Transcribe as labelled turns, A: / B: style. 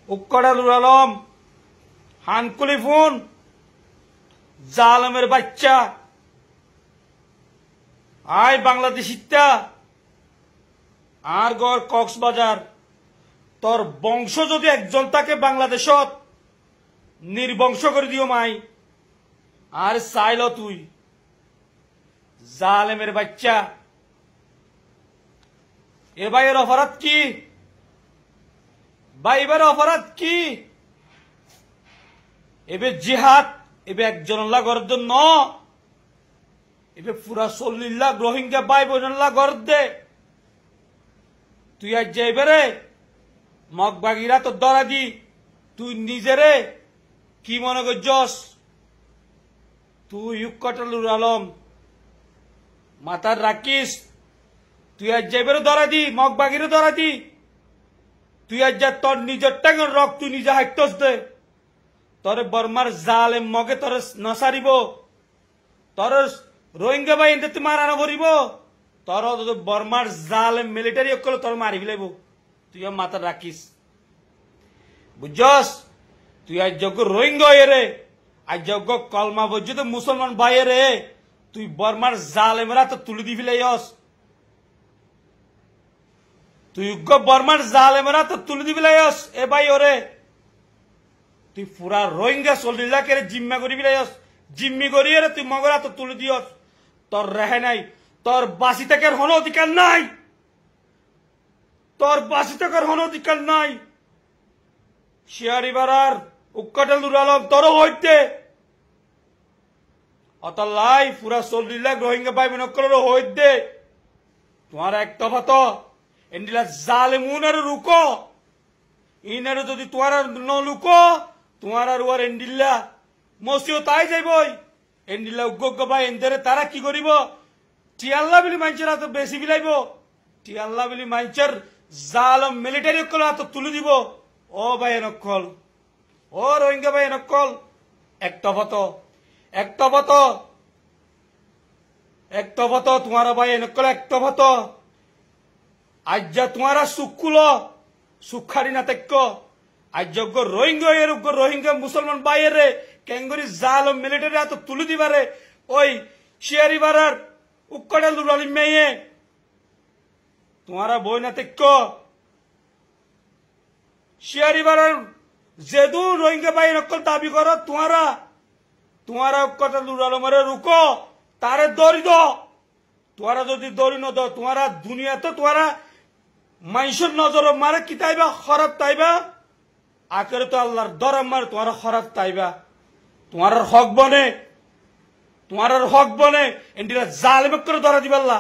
A: উক্কড়ালুর আলম, হানকুলিফুন, জালেমের বাচ্চা, আয় বাংলাদেশিটা আর গড় কক্সবাজার। তোর বংশ যদি একজন থাকে বাংলাদেশত, নির্বংশ করে দিও মাই। আর চাইল তুই জালেমের বাচ্চা। এ ভাইয়ের অপরাধ কি? ভাই এবার অপরাধ কি? এবে জিহাদ, এবে একজন গড় জন্য, এবে পুরা 40 লাখ রোহিঙ্গা ভাই বোনল্লা গড় দে। তুই আজ যাইবে মগবাগিরা তো ধরা দি, তুই নিজেরে কি মনে করছস? তুই উক্কটালুর আলম মাথার রাখিস। তুই আজ যাইবে ধরা দি, মগবাগিরে ধরা দি। তুই আজ যা তোর নিজের টাঙ্গের রক তুই নিজে হাইটস দে। তোর বর্মার জালেম মগে তোর নসারিব, তোর রোহিঙ্গা ভাই এনতে মার আনা ভরিব, তোর বর্মার জালেম মিলিটারি অকল তোর মারি ফেলাইব। তুই মাথা রাখিস, বুঝছস? তুই আজ যোগ্য রোহিঙ্গা রে, আজ যোগ্য কলমা বজ্জিত মুসলমান ভাই রে, তুই বর্মার জালেমেরা তো তুলে দি ফেলাইস। তুই বর্মার জালেমেরা তো তুলে দি ফেলাইস। এ ভাই ওরে তুই পুরা রোহিঙ্গা 40 লাখের জিম্মা করি ফেলাইস। জিম্মি করিয়ে তুই মগরা তো তুলে দিয়স। তোর রেহে নাই, তোর বাসি থাকার হন অধিকার নাই, তোর বাসি থাকার হন অধিকার নাই। শিয়ারিবারার উক্কটালুর আলম তোর হইতে অতলাই পুরা 40 লাখ রোহিঙ্গা ভাই বোন হইতে তোমার এক তফাত এন্ডিলা জালেমুনার রুকো ইনারে যদি তোমার ন লুকো তোমার আর ওয়ার এন্ডিল্লা মসিও তাই যাইবই। এন্ডিল্লা উগ্গ ভাই এন্দারে তারা কি করিব? টিয়াল্লা বিলি মাইচের হাত বেশি বিলাইব। টিয়াল্লা বিলি মাইচের জালম মিলিটারি অকল হাত তুলে দিব। ও ভাই নকল, ও রোহিঙ্গা ভাই নকল, একতফত একতফত একতফত তোমার ভাই নকল একতফত। আজ যা তোমারা সুকুল সুখারি না তেক্য আজ যোগ্য রোহিঙ্গা এর রোহিঙ্গা মুসলমান ভাইয়ের কেঙ্গরি জাল মিলিটারি হাত তুলে দিবারে ওই শিয়ারিবারার উক্কটালুর আলম মেয়ে তোমারা বই না তেক্য। শিয়ারিবারার যেদু রোহিঙ্গা ভাই নকল দাবি করো তোমারা উক্কটালুর আলমের রুকো তারে দড়ি দ। তোমারা যদি দড়ি ন দাও তোমারা দুনিয়াতে তোমারা মানুষের নজর মারে কি তাইবা খারাপ তাইবা, আখেরে তো আল্লাহর দরম মারে তোমার খারাপ তাইবা। তোমার হক বনে, তোমার হক বনে এন্ডিরা জালেম করে ধরা দিবাল্লা।